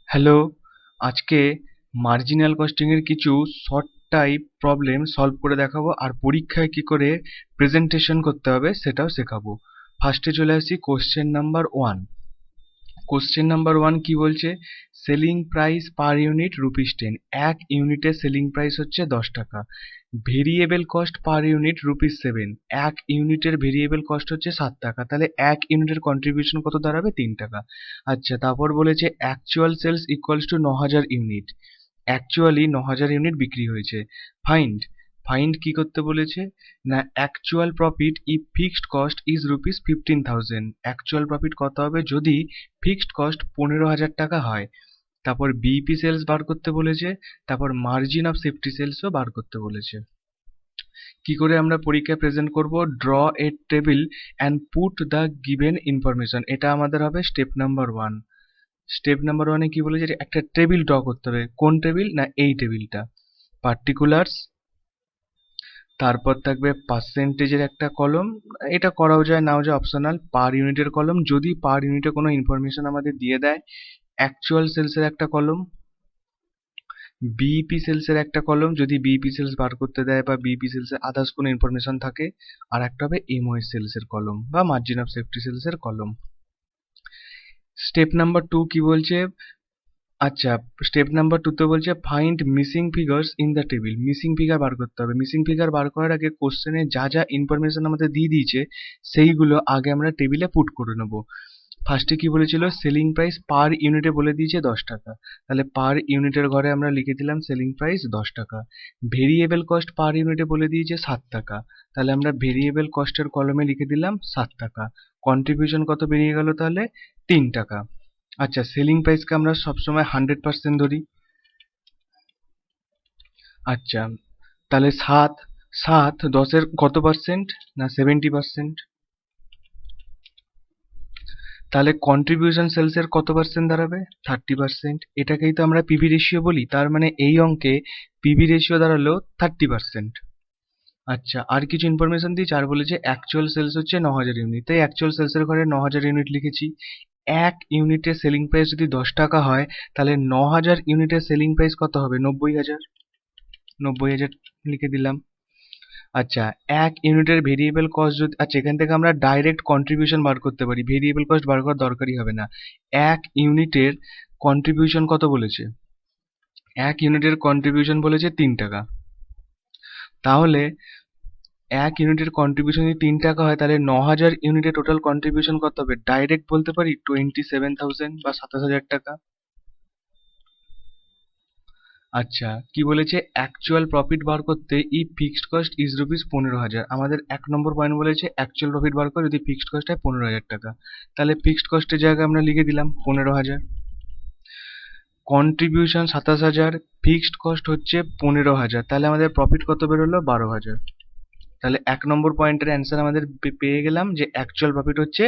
Hello, আজকে marginal costing এর কিছু শর্ট টাইপ প্রবলেম সলভ করে দেখাবো আর পরীক্ষায় কি করে প্রেজেন্টেশন করতে হবে সেটাও শেখাবো। ফার্স্টে চলে আসি question number one. Question number one কি বলছে? Selling price per unit ₹10। এক ইউনিটের সেলিং প্রাইস হচ্ছে 10 টাকা। Variable cost per unit ₹7। এক ইউনিটের ভেরিয়েবল কস্ট হচ্ছে 7 টাকা। তাহলে এক ইউনিটের কন্ট্রিবিউশন কত দাঁড়াবে? 3 টাকা। আচ্ছা, তারপর বলেছে actual sales equals to 9,000 unit. Actually 9,000 unit বিক্রি হয়েছে। ফাইন্ড ফাইন্ড কি করতে বলেছে? না, actual profit if fixed cost is ₹15,000। Actual profit কত হবে যদি ফিক্সড কস্ট 15,000 টাকা হয়। তারপর বিইপি সেলস বার করতে বলেছে। তারপর মার্জিন অফ সেফটি সেলসও বার করতে বলেছে। কি করে আমরা পরীক্ষায় প্রেজেন্ট করব? Draw A table and put the given information. এটা আমাদের হবে step number one. Step number ওয়ানে কি বলেছে? একটা টেবিল ড্র করতে হবে। কোন টেবিল? না, এই টেবিলটা। পার্টিকুলার্স, তারপর থাকবে পার্সেন্টেজের একটা কলম। এটা করাও যায়, নাও যায়, অপশনাল। পার ইউনিটের কলম, যদি পার ইউনিটে কোনো ইনফরমেশন আমাদের দিয়ে দেয়। অ্যাকচুয়াল সেলসের একটা কলম। বিইপি সেলসের একটা কলম, যদি বিইপি সেলস বার করতে দেয় বা বিইপি সেলসের আদার্স কোনো ইনফরমেশন থাকে। আর একটা হবে এমওএস সেলসের কলম বা মার্জিন অফ সেফটি সেলসের কলম। স্টেপ নাম্বার টু কি বলছে? আচ্ছা, স্টেপ নাম্বার টু তে বলছে find missing figures in the table. Missing figure বার করতে হবে। মিসিং ফিগার বার করার আগে কোশ্চেনে যা যা ইনফরমেশন আমাদের দিয়ে দিয়েছে সেইগুলো আগে আমরা টেবিলে পুট করে নেব। ফার্স্টে কি বলেছিল? সেলিং প্রাইস পার ইউনিটে বলে দিয়েছে 10 টাকা। তাহলে পার ইউনিটের ঘরে আমরা লিখে দিলাম সেলিং প্রাইস 10 টাকা। ভেরিয়েবল কস্ট পার ইউনিটে বলে দিয়েছে 7 টাকা। তাহলে আমরা ভেরিয়েবল কস্টের কলমে লিখে দিলাম 7 টাকা। কন্ট্রিবিউশন কত বেরিয়ে গেল তাহলে? 3 টাকা। আচ্ছা, সেলিং প্রাইসকে আমরা সবসময় 100% ধরি। আচ্ছা, তাহলে সাত সাত দশের কত পার্সেন্ট? না, 70%। তাহলে কন্ট্রিবিউশন সেলসের কত পার্সেন্ট দাঁড়াবে? 30%। এটাকেই তো আমরা পিভি রেশিও বলি, তার মানে এই অঙ্কে পিভি রেশিও দাঁড়ালো 30%। আচ্ছা, আর কিছু ইনফরমেশন দিয়েছে, আর বলেছে অ্যাকচুয়াল সেলস হচ্ছে 9,000 ইউনিট, তাই অ্যাকচুয়াল সেলসের ঘরে 9,000 ইউনিট লিখেছি। এক ইউনিটের সেলিং প্রাইস যদি 10 টাকা হয়, তাহলে 9,000 ইউনিটের সেলিং প্রাইস কত হবে? 90,000। 90,000 লিখে দিলাম। আচ্ছা, এক ইউনিটের ভেরিয়েবল কস্ট যদি, আচ্ছা, এখান থেকে আমরা ডাইরেক্ট কন্ট্রিবিউশন বার করতে পারি, ভেরিয়েবল কস্ট বার করার দরকারই হবে না। এক ইউনিটের কন্ট্রিবিউশন কত বলেছে? এক ইউনিটের কন্ট্রিবিউশন বলেছে 3 টাকা। তাহলে এক ইউনিটের কন্ট্রিবিউশন যদি 3 টাকা হয়, তাহলে 9,000 ইউনিটের টোটাল কন্ট্রিবিউশন কত হবে? ডাইরেক্ট বলতে পারি 27,000 বা 27,000 টাকা। আচ্ছা, কি বলেছে? অ্যাকচুয়াল প্রফিট বার করতে ইফ ফিক্সড কস্ট ইজ ₹15,000। আমাদের 1 নম্বর পয়েন্ট বলেছে অ্যাকচুয়াল প্রফিট বার করে যদি ফিক্সড কস্ট হয় 15,000 টাকা। তাহলে ফিক্সড কস্টের জায়গায় আমরা লিখে দিলাম 15,000। কন্ট্রিবিউশন 27,000, ফিক্সড কস্ট হচ্ছে 15,000, তাহলে আমাদের প্রফিট কত বেরোলো? 12,000। তাহলে 1 নম্বর পয়েন্টের অ্যান্সার আমাদের পেয়ে গেলাম যে অ্যাকচুয়াল প্রফিট হচ্ছে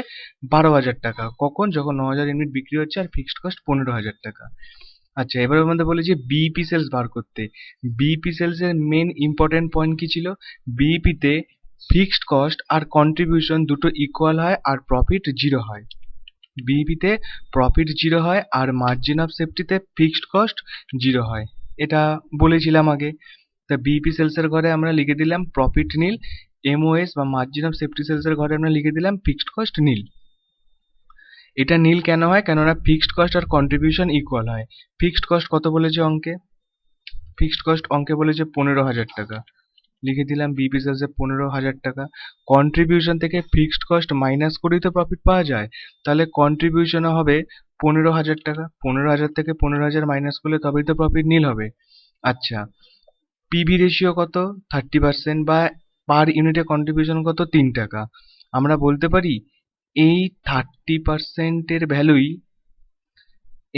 12,000 টাকা। কখন? যখন 9,000 ইউনিট বিক্রি হচ্ছে আর ফিক্সড কস্ট 15,000 টাকা। আচ্ছা, এবার ওর মধ্যে বলেছে বিইপি সেলস বার করতে। বিইপি সেলস এর মেন ইম্পর্টেন্ট পয়েন্ট কি ছিল? বিইপি তে ফিক্সড কস্ট আর কন্ট্রিবিউশন দুটো ইকুয়াল হয় আর প্রফিট জিরো হয়। বিইপি তে প্রফিট জিরো হয় আর মার্জিন অফ সেফটিতে ফিক্সড কস্ট জিরো হয়। এটা বলেছিলাম আগে। তা বিইপি সেলস এর ঘরে আমরা লিখে দিলাম প্রফিট নীল। এমওএস বা মার্জিন অফ সেফটি সেলস এর ঘরে আমরা লিখে দিলাম ফিক্সড কস্ট নীল। এটা নীল কেন হয়? কেননা ফিক্সড কস্ট আর কন্ট্রিবিউশন ইকুয়াল হয়। ফিক্সড কস্ট কত বলেছে অঙ্কে? ফিক্সড কস্ট অঙ্কে বলেছে 15,000 টাকা। লিখে দিলাম বিইপি সেলস এ 15,000 টাকা। কন্ট্রিবিউশন থেকে ফিক্সড কস্ট মাইনাস করেই তো প্রফিট পাওয়া যায়। তাহলে কন্ট্রিবিউশন হবে 15,000 টাকা। 15,000 থেকে 15,000 মাইনাস করলে তবেই তো প্রফিট নীল হবে। আচ্ছা, পিভি রেশিও কত? 30%, বা পার ইউনিটে কন্ট্রিবিউশন কত? 3 টাকা। আমরা বলতে পারি এই 30%-এর ভ্যালুই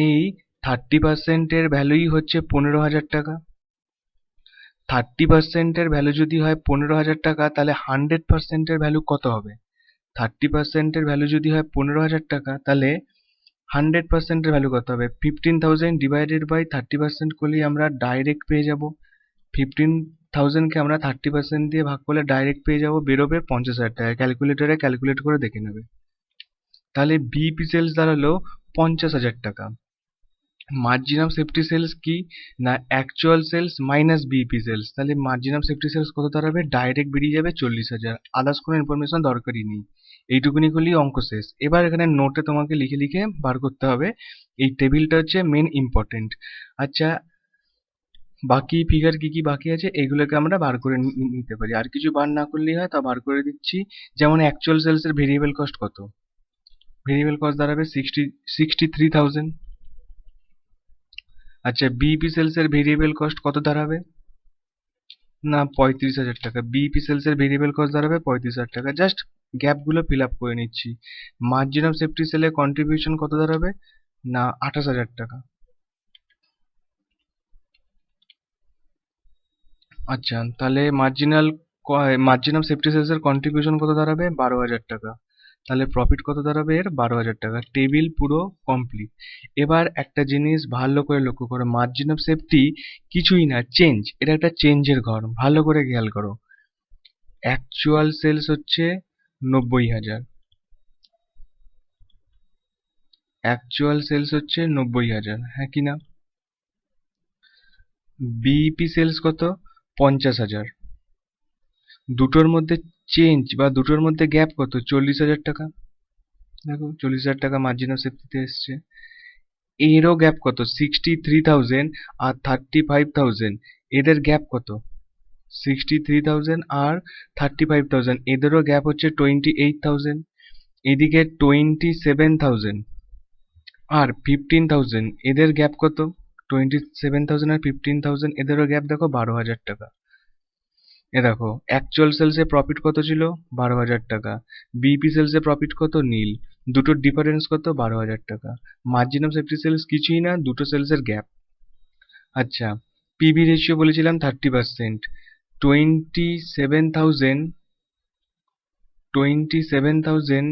এই 30%-এর ভ্যালুই হচ্ছে 15,000 টাকা। 30%-এর ভ্যালু যদি হয় 15,000 টাকা, তাহলে 100%-এর ভ্যালু কত হবে? 30%-এর ভ্যালু যদি হয় 15,000 টাকা, তাহলে 100%-এর ভ্যালু কত হবে? 15,000 ডিভাইডেড বাই 30% করলেই আমরা ডাইরেক্ট পেয়ে যাব। 15,000-কে আমরা 30% দিয়ে ভাগ করলে ডাইরেক্ট পেয়ে যাব, বেরোবে 50,000 টাকা। ক্যালকুলেটরে ক্যালকুলেট করে দেখে নেবে। তাহলে বিইপি সেলস দাঁড়ালো 50,000 টাকা। মার্জিন অফ সেফটি সেলস কি না actual sales minus BEP sales, তাহলে মার্জিন অফ সেফটি সেলস কত দাঁড়াবে, ডাইরেক্ট বেরিয়ে যাবে 40,000, আদার্স কোনো ইনফরমেশন দরকারই নেই। এইটুকুনি করলেই অঙ্ক শেষ। এবার এখানে নোটে তোমাকে লিখে লিখে বার করতে হবে, এই টেবিলটা হচ্ছে মেন ইম্পর্টেন্ট। আচ্ছা, বাকি ফিগার কি কি বাকি আছে এগুলোকে আমরা বার করে নিতে পারি, আর কিছু বার না করলেই হয়, তা বার করে দিচ্ছি। যেমন অ্যাকচুয়াল সেলস এর ভেরিয়েবল কস্ট কত, ভেরিয়েবল কস্ট দাঁড়াবে 63,000। আচ্ছা, বিইপি সেলস এর ভেরিয়েবল কস্ট কত দাঁড়াবে, না 35,000 টাকা। বিইপি সেলস এর ভেরিয়েবল কস্ট দাঁড়াবে 35,000 টাকা। জাস্ট গ্যাপ গুলো ফিল আপ করে নিচ্ছি। মার্জিন অফ সেফটি সেলের কন্ট্রিবিউশন কত দাঁড়াবে, না 28,000 টাকা। আচ্ছা, তাহলে মার্জিন অফ সেফটি সেলস এর কন্ট্রিবিউশন কত দাঁড়াবে, 12,000 টাকা। তাহলে প্রফিট কত দাঁড়াবে এর, 12,000 টাকা। টেবিল পুরো কমপ্লিট। এবার একটা জিনিস ভালো করে লক্ষ্য করো, মার্জিন অফ সেফটি কিছুই না, চেঞ্জ। এটা একটা চেঞ্জের ঘর, ভালো করে খেয়াল করো। অ্যাকচুয়াল সেলস হচ্ছে 90,000, অ্যাকচুয়াল সেলস হচ্ছে 90,000, হ্যাঁ কি না? বিইপি সেলস কত, 50,000। দুটোর মধ্যে চেঞ্জ বা দুটোর মধ্যে গ্যাপ কত, 40,000 টাকা। দেখো 40,000 টাকা মার্জিন অফ সেফটিতে এসছে। এরও গ্যাপ কত, 63,000 আর 35,000, এদের গ্যাপ কত, 63,000 আর 35,000, এদেরও গ্যাপ হচ্ছে 28,000। এদিকে 27,000 আর 15,000, এদের গ্যাপ কত, 27,000 আর 15,000, এদেরও গ্যাপ দেখো 12,000 টাকা। এ দেখো অ্যাকচুয়াল সেলসে প্রফিট কত ছিল, 12,000 টাকা। বিইপি সেলসে প্রফিট কত, নীল। দুটোর ডিফারেন্স কত, 12,000 টাকা। মার্জিন অফ সেফটি সেলস কিছুই না, দুটো সেলসের গ্যাপ। আচ্ছা, পিবি রেশিও বলেছিলাম 30%। 27,000, 27,000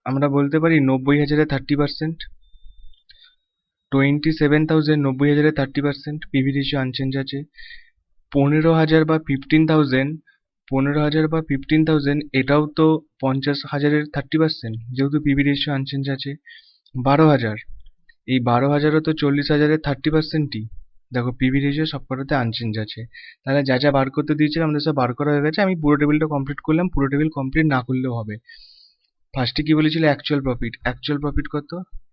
আমরা বলতে পারি 90,000-এ 30%। 27,000 90,000-এ 30%, পিভি রেশিও আনচেঞ্জ আছে। 15,000 বা 15,000, 15,000 বা 15,000 এটাও তো 50,000-এর 30%, যেহেতু পিভি রেশিও আনচেঞ্জ আছে। 12,000, এই 12,000ও তো 40,000-এর 30%ই। দেখো পিভি রেশিও সবকটাতে আনচেঞ্জ আছে। তাহলে যা যা বার করতে দিয়েছিলাম আমাদের সব বার করা হয়ে গেছে। আমি পুরো টেবিলটা কমপ্লিট করলাম, পুরো টেবিল কমপ্লিট না করলেও হবে। ফার্স্টে কি বলেছিল, অ্যাকচুয়াল প্রফিট। অ্যাকচুয়াল প্রফিট কত,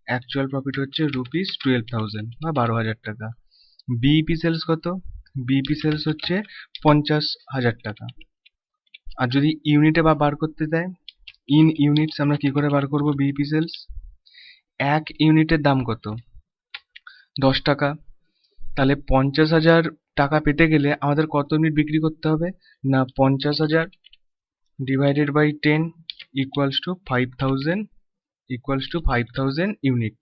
অ্যাকচুয়াল প্রফিট হচ্ছে রুপিস 12,000 বা 12,000 টাকা। বিইপি সেলস কত, বিইপি সেলস হচ্ছে 50,000 টাকা। আর যদি ইউনিটে বা বার করতে দেয়, ইন ইউনিটস আমরা কি করে বার করব বিইপি সেলস, এক ইউনিটের দাম কত, 10 টাকা। তাহলে 50,000 টাকা পেতে গেলে আমাদের কত ইউনিট বিক্রি করতে হবে, না 50,000 divided by 10 equals to 5,000, equals to 5,000 unit,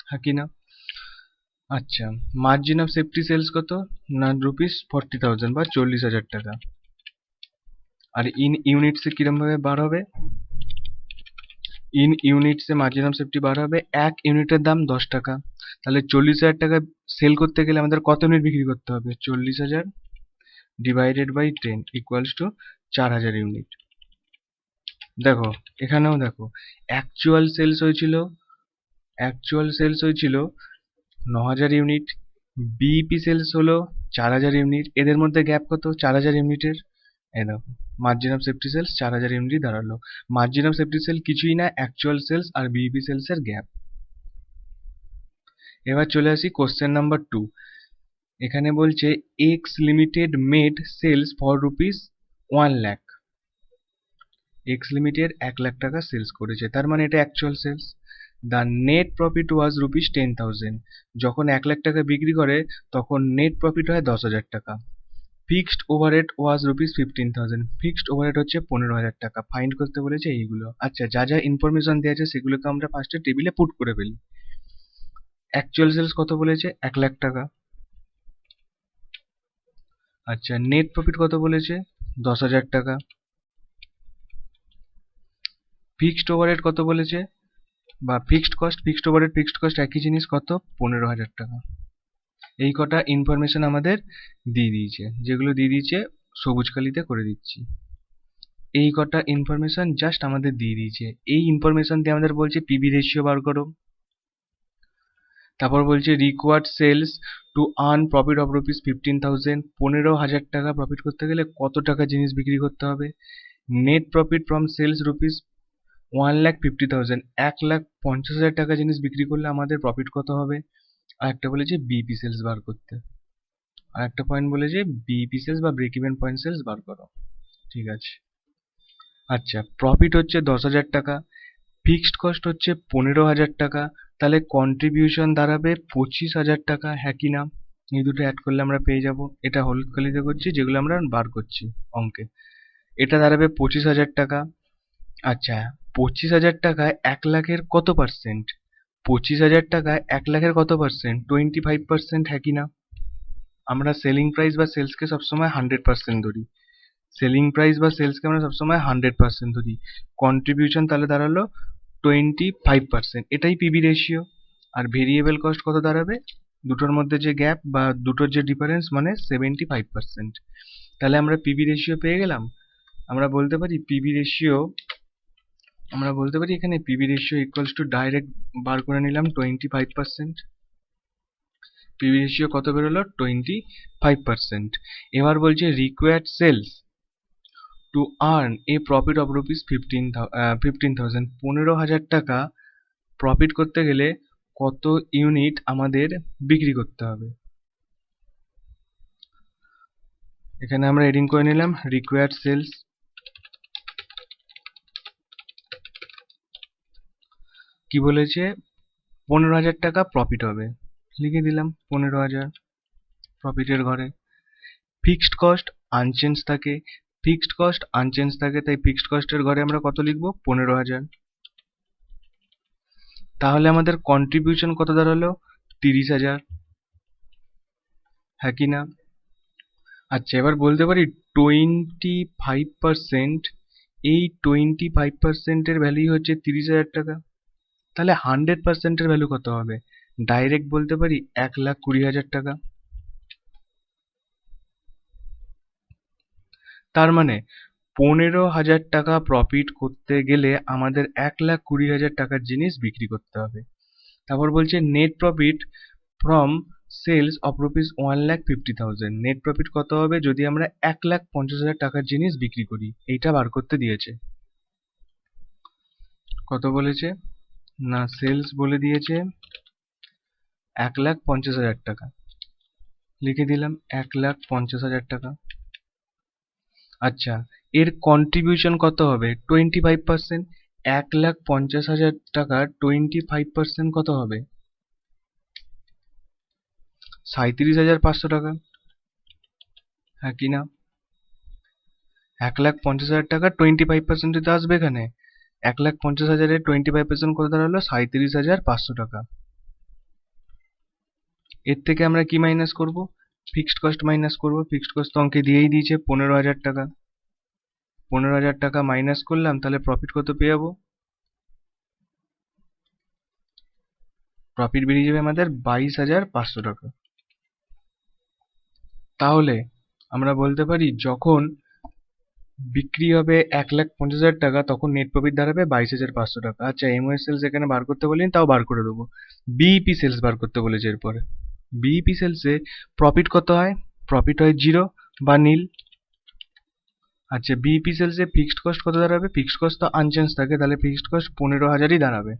হ্যাঁ কি না? আচ্ছা, মার্জিন অফ সেফটি সেলস কত, না রুপিস 40,000 বা 40,000 টাকা। আর ইন ইউনিটসে কিরম ভাবে বার হবে, ইন ইউনিটসে মার্জিন অফ সেফটি বার হবে, এক ইউনিটের দাম 10 টাকা। তাহলে 40,000 টাকা সেল করতে গেলে আমাদের কত ইউনিট বিক্রি করতে হবে, 40,000 divided by 10 equals to 4,000 unit. দেখো এখানেও দেখো অ্যাকচুয়াল সেলস হয়েছিল, অ্যাকচুয়াল সেলস হয়েছিল 9,000 ইউনিট, বিইপি সেলস হলো 4,000 ইউনিট, এদের মধ্যে গ্যাপ কত, 4,000 ইউনিটের। এই দেখো margin of safety sales 4,000 unit দাঁড়ালো। মার্জিন অফ সেফটি সেল কিছুই না, অ্যাকচুয়াল সেলস আর বিইপি সেলস এর গ্যাপ। এবার চলে আসি কোশ্চেন নাম্বার 2। এখানে বলছে X limited made sales for rupees 1 lakh. X limited 1 lakh টাকা সেলস করেছে, তার মানে এটা actual sales. The net profit was rupees 10,000। যখন 1 লাখ টাকা বিক্রি করে তখন নেট প্রফিট হয় 10,000 টাকা। ফিক্সড ওভারহেড ওয়াজ রুপিস 15,000। ফিক্সড ওভারহেড হচ্ছে 15,000 টাকা। ফাইন্ড করতে বলেছে এইগুলো। আচ্ছা, যা যা ইনফরমেশন দেওয়া আছে সেগুলোকে আমরা ফার্স্টে টেবিলে পুট করে ফেলি। অ্যাকচুয়াল সেলস কত বলেছে, 1 লাখ টাকা। আচ্ছা, নেট প্রফিট কত বলেছে, 10,000 টাকা। ফিক্সড ওভারহেড কত বলেছে, বা fixed cost, fixed overhead fixed cost একই জিনিস, কত, 15,000 টাকা। এই কটা ইনফরমেশন আমাদের দিয়ে দিয়েছে, যেগুলো দিয়ে দিয়েছে সবুজ কালিতে করে দিচ্ছি। এই কটা ইনফরমেশন জাস্ট আমাদের দিয়ে দিয়েছে। এই ইনফরমেশন দিয়ে আমাদের বলছে পিবি রেশিও বার করো। তারপর বলছে required sales to earn profit of rupees 15,000, 15,000 টাকা প্রফিট করতে গেলে কত টাকা জিনিস বিক্রি করতে হবে। Net profit from sales rupees 1,50,000, 1,50,000 টাকা জিনিস বিক্রি করলে আমাদের প্রফিট কত হবে। আর একটা বলেছে বিইপি সেলস বার করতে, আর একটা পয়েন্ট বলেছে বিইপি সেলস বা ব্রেক ইভেন পয়েন্ট সেলস বার করো। ঠিক আছে, আচ্ছা প্রফিট হচ্ছে 10,000 টাকা, ফিক্সড কস্ট হচ্ছে 15,000 টাকা, তাহলে কন্ট্রিবিউশন দাঁড়াবে 25,000 টাকা, হ্যাঁ কি না। এই দুটো অ্যাড করলে আমরা পেয়ে যাব, এটা হলুদ কালিতে করছি যেগুলো আমরা বার করছি অঙ্কে। এটা দাঁড়াবে 25,000 টাকা। আচ্ছা 25,000 টাকায় 1 লাখের কত পার্সেন্ট, 25,000 টাকায় 1 লাখের কত পার্সেন্ট, 25%, হ্যাঁ কি না। আমরা সেলিং প্রাইস বা সেলসকে সবসময় 100% ধরি, সেলিং প্রাইস বা সেলসকে আমরা সবসময় 100% ধরি। কন্ট্রিবিউশন তাহলে দাঁড়ালো 25%, এটাই পিবি রেশিও। আর ভেরিয়েবল কস্ট কত দাঁড়াবে, দুটোর মধ্যে যে গ্যাপ বা দুটোর যে ডিফারেন্স মানে 75%। তাহলে আমরা পিবি রেশিও পেয়ে গেলাম। আমরা বলতে পারি পিবি রেশিও, আমরা বলতে পারি এখানে PV ratio equals to direct বার করে নিলাম 25%। পিবি রেশিও কত বেরোলো, 25%। এবার বলছে required sales to earn a profit of rupees 15,000, 15,000 টাকা প্রফিট করতে গেলে কত ইউনিট আমাদের বিক্রি করতে হবে। এখানে আমরা এডিং করে নিলাম রিকোয়ার্ড সেলস, কি বলেছে 15,000 টাকা প্রফিট হবে, লিখে দিলাম 15,000 প্রফিটের ঘরে। ফিক্সড কস্ট আনচেঞ্জ থাকে, ফিক্সড কস্ট আনচেঞ্জ থাকে, তাই ফিক্সড কস্টের ঘরে আমরা কত লিখবো, 15,000। তাহলে আমাদের কন্ট্রিবিউশন কত দাঁড়ালো, 30,000, হ্যাঁ কি না। আচ্ছা এবার বলতে পারি 25%, এই 25%-এর ভ্যালু হচ্ছে 30,000 টাকা, তাহলে 100%-এর ভ্যালু কত হবে, ডাইরেক্ট বলতে পারি 1,20,000 টাকা। তার মানে 15,000 টাকা প্রফিট করতে গেলে আমাদের 1,20,000 টাকার জিনিস বিক্রি করতে হবে। তারপর বলছে net profit from sales of rupees 1,50,000, net profit কত হবে যদি আমরা 1,50,000 টাকার জিনিস বিক্রি করি, এইটা বার করতে দিয়েছে। কত বলেছে না, সেলস বলে দিয়েছে 1,50,000 টাকা, লিখে দিলাম 1,50,000 টাকা। আচ্ছা এর কন্ট্রিবিউশন কত হবে, 25%, 1,50,000 টাকা 25% কত হবে, 37,500 টাকা, হ্যাঁ কি না। 1,50,000 টাকা 25% দিতে আসবে এখানে, 1,50,000-এর 25% কত দাঁড়ালো, 37,500 টাকা। এর থেকে আমরা কি মাইনাস করব, ফিক্সড কস্ট মাইনাস করব। ফিক্সড কস্ট তো অঙ্কে দিয়েই দিয়েছে 15,000 টাকা, 15,000 টাকা মাইনাস করলাম, তাহলে প্রফিট কত পেয়ে যাবো, প্রফিট বেরিয়ে যাবে আমাদের 22,500 টাকা। তাহলে আমরা বলতে পারি যখন বিক্রি হবে 1,50,000 টাকা তখন নেট প্রফিট দাঁড়াবে 22,500 টাকা। আচ্ছা এমওএস সেলস এখানে বার করতে বলিনি, তাও বার করে দেবো। বিইপি সেলস বার করতে বলেছে এরপরে। বিইপি সেলসে প্রফিট কত হয়, প্রফিট হয় 0 বা নীল। আচ্ছা বিইপি সেলসে ফিক্সড কস্ট কত দাঁড়াবে, ফিক্সড কস্ট তো আনচেঞ্জ থাকে, তাহলে ফিক্সড কস্ট 15,000-ই দাঁড়াবে।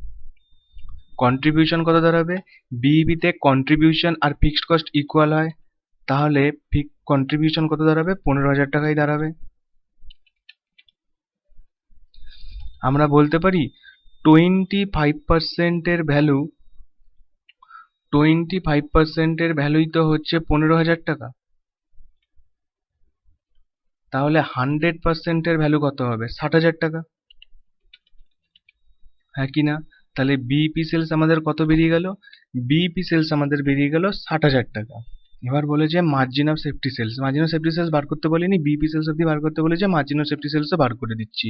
কন্ট্রিবিউশন কত দাঁড়াবে, বিইপিতে কন্ট্রিবিউশন আর ফিক্সড কস্ট ইকুয়াল হয়, তাহলে কন্ট্রিবিউশন কত দাঁড়াবে, 15,000 টাকাই দাঁড়াবে। আমরা বলতে পারি 25%-এর ভ্যালু, 25%-এর ভ্যালুই তো হচ্ছে 15,000 টাকা, তাহলে 100%-এর ভ্যালু কত হবে, 60,000 টাকা, হ্যাঁ কি না। তাহলে বিইপি সেলস আমাদের কত বেরিয়ে গেল, বিইপি সেলস আমাদের বেরিয়ে গেল 60,000 টাকা। এবার বলেছে margin of safety sales, margin of safety sales বার করতে বলিনি, বিইপি সেলস অব্দি বার করতে বলেছে, মার্জিন অফ সেফটি সেলসও বার করে দিচ্ছি।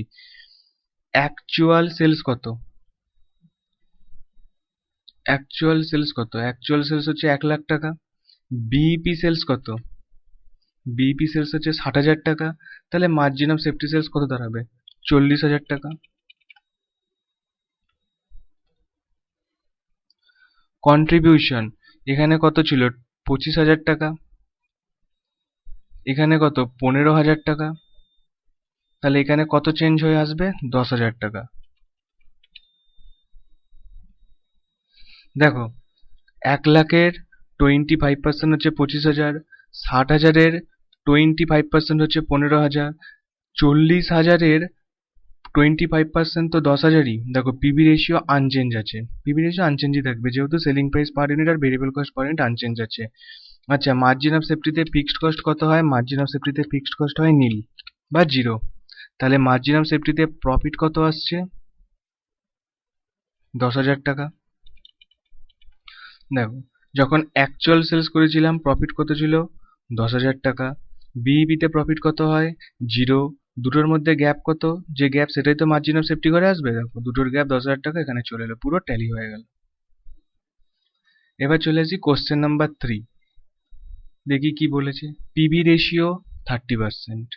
অ্যাকচুয়াল সেলস কত, অ্যাকচুয়াল সেলস কত, অ্যাকচুয়াল সেলস হচ্ছে 1,00,000 টাকা। বিইপি সেলস কত, বিইপি সেলস হচ্ছে 60,000 টাকা, তাহলে মার্জিন অফ সেফটি সেলস কত দাঁড়াবে, 40,000 টাকা। কন্ট্রিবিউশন এখানে কত ছিল, 25,000 টাকা, এখানে কত 15,000 টাকা, তাহলে এখানে কত চেঞ্জ হয়ে আসবে, 10,000 টাকা। দেখো 1,00,000-এর 25% হচ্ছে 25,000, 60,000-এর 25% হচ্ছে 15,000, 40,000-এর 25% তো 10,000-ই। দেখো পিবি রেশিও আনচেঞ্জ আছে, পিবি রেশিও আনচেঞ্জই থাকবে যেহেতু সেলিং প্রাইস পার ইউনিট আর variable cost per unit unchange আছে। আচ্ছা মার্জিন অফ সেফটিতে ফিক্সড কস্ট কত হয়, মার্জিন অফ সেফটিতে ফিক্সড কস্ট হয় নীল বা জিরো। তাহলে মার্জিন অফ সেফটিতে প্রফিট কত আসছে, 10,000 টাকা। দেখো যখন অ্যাকচুয়াল সেলস করেছিলাম প্রফিট কত ছিল, 10,000 টাকা। বিইপিতে প্রফিট কত হয়, জিরো। দুটোর মধ্যে গ্যাপ কত, যে গ্যাপ সেটাই তো মার্জিন অফ সেফটি করে আসবে। দেখো দুটোর গ্যাপ 10,000 টাকা এখানে চলে এলো, পুরো ট্যালি হয়ে গেল। এবার চলে আসি কোশ্চেন নাম্বার 3, দেখি কি বলেছে। পিবি রেশিও 30%,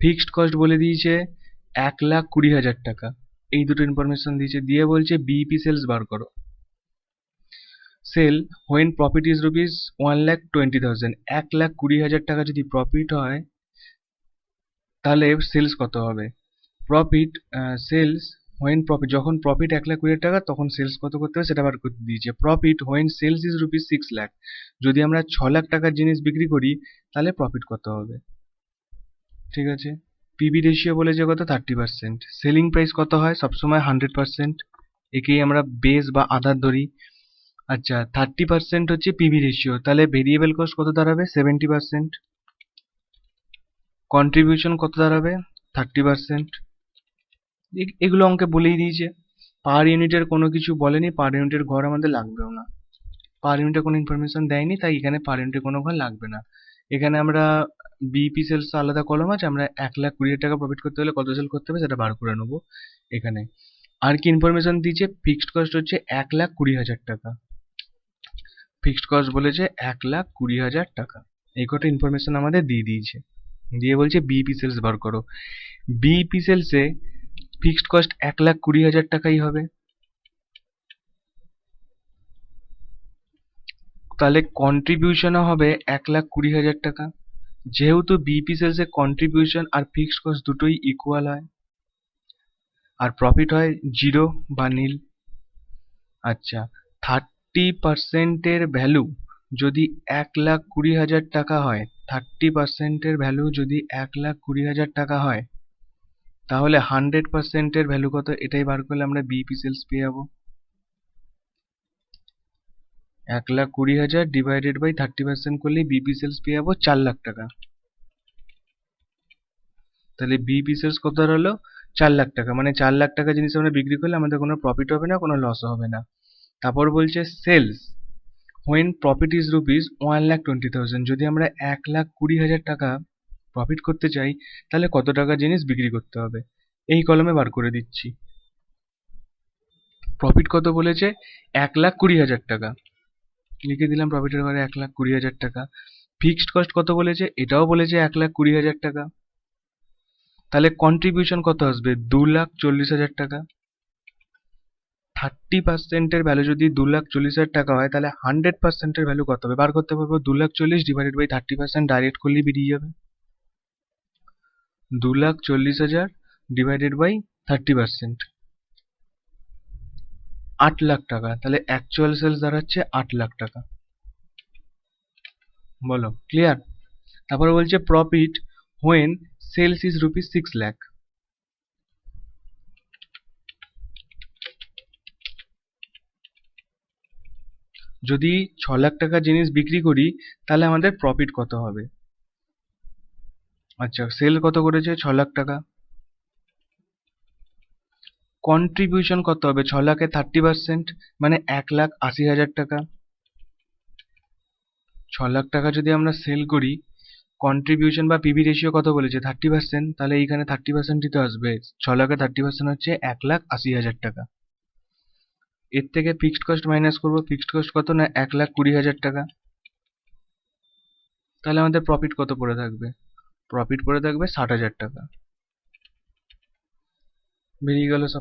ফিক্সড কস্ট বলে দিয়েছে 1,20,000 টাকা, এই দুটো ইনফরমেশন দিয়েছে, দিয়ে বলছে বিইপি সেলস বার করো। Sale when profit is rupees 1,20,000, 1,20,000 টাকা যদি প্রফিট হয় তাহলে সেলস কত হবে। প্রফিট সেলস হোয়েন প্রফিট, যখন প্রফিট 1,20,000 টাকা তখন সেলস কত করতে হবে সেটা বার করতে দিয়েছে। Profit when sales is rupees 6 lakh, যদি আমরা 6 লাখ টাকার জিনিস বিক্রি করি তাহলে প্রফিট কত হবে। ঠিক আছে, পিবি রেশিও বলেছে কত 30%, সেলিং প্রাইস কত হয় সবসময় 100%, একেই আমরা বেস বা আধার ধরি। আচ্ছা 30% হচ্ছে পিবি রেশিও, তাহলে ভেরিয়েবল কস্ট কত দাঁড়াবে 70%, কন্ট্রিবিউশন কত দাঁড়াবে 30%। এগুলো অঙ্কে বলেই দিয়েছে, পার ইউনিটের কোনো কিছু বলেনি, পার ইউনিটের ঘর আমাদের লাগবেও না, পার ইউনিটের কোনো ইনফরমেশন দেয়নি, তাই এখানে পার ইউনিটের কোনো ঘর লাগবে না। এখানে আমরা বিইপি সেলস আলাদা কলম আছে, আমরা 1,20,000 টাকা প্রফিট করতে হলে কত সেল করতে হবে সেটা বার করে নেবো এখানে। আর কি ইনফরমেশন দিয়েছে, ফিক্সড কস্ট হচ্ছে 1,20,000 টাকা, ফিক্সড কস্ট বলেছে 1,20,000 টাকা, এই কটা ইনফরমেশন আমাদের দিয়ে দিয়েছে। দিয়ে বলছে বিইপি সেলস বার করো। বিইপি সেলসে ফিক্সড কস্ট 1,20,000 টাকাই হবে, তাহলে কন্ট্রিবিউশনও হবে 1,20,000 টাকা। যেহেতু বিইপি সেলসে কন্ট্রিবিউশন আর ফিক্সড কস্ট দুটোই ইকুয়াল হয় আর প্রফিট হয় জিরো বা নীল। আচ্ছা 30%-এর ভ্যালু যদি 1,20,000 টাকা হয়, 30%-এর ভ্যালু যদি 1,20,000 টাকা হয় তাহলে 100%-এর ভ্যালু কত, এটাই বার করলে আমরা বিইপি সেলস পেয়ে যাবো। 1,20,000 ডিভাইডেড বাই 30% করলে বিইপি সেলস পেয়ে যাবো 4 লাখ টাকা। তাহলে বিইপি সেলস কত দাঁড়ালো, 4 লাখ টাকা, মানে 4 লাখ টাকা জিনিস আমরা বিক্রি করলে আমাদের কোনো প্রফিট হবে না, কোনো লস হবে না। তারপর বলছে sales when profit is rupees 1,20,000, যদি আমরা 1,20,000 টাকা প্রফিট করতে চাই তাহলে কত টাকা জিনিস বিক্রি করতে হবে, এই কলমে বার করে দিচ্ছি। প্রফিট কত বলেছে 1,20,000 টাকা, লিখে দিলাম প্রফিটের ঘরে 1,20,000 টাকা। ফিক্সড কস্ট কত বলেছে, এটাও বলেছে 1,20,000 টাকা, তাহলে কন্ট্রিবিউশন কত আসবে 2,40,000 টাকা। 30%-এর ভ্যালু যদি 2,40,000 টাকা হয় তাহলে 100%-এর ভ্যালু কত হবে বার করতে পারবো, 2,40,000 ডিভাইডেড বাই 30% ডাইরেক্ট করলেই বেরিয়ে যাবে। 2,40,000 ডিভাইডেড বাই 30%, 8 লাখ টাকা, তাহলে অ্যাকচুয়াল সেলস দাঁড়াচ্ছে 8 লাখ টাকা। বলো ক্লিয়ার। তারপর বলছে profit when sales is rupees 6 lakh, যদি 6 লাখ টাকা জিনিস বিক্রি করি তাহলে আমাদের প্রফিট কত হবে। আচ্ছা সেল কত করেছে 6 লাখ টাকা, কন্ট্রিবিউশন কত হবে 6 লাখে 30% মানে 1,80,000 টাকা। 6 লাখ টাকা যদি আমরা সেল করি, কন্ট্রিবিউশন বা পিবি রেশিও কত বলেছে 30%, তাহলে এইখানে 30% দিতে আসবে, 6 লাখে 30% হচ্ছে 1,80,000 টাকা। এর থেকে ফিক্সড কস্ট মাইনাস করবো, ফিক্সড কস্ট কত না 1,20,000 টাকা, তাহলে আমাদের প্রফিট কত পড়ে থাকবে, প্রফিট পড়ে থাকবে 60,000 টাকা। বেরিয়ে গেল সব।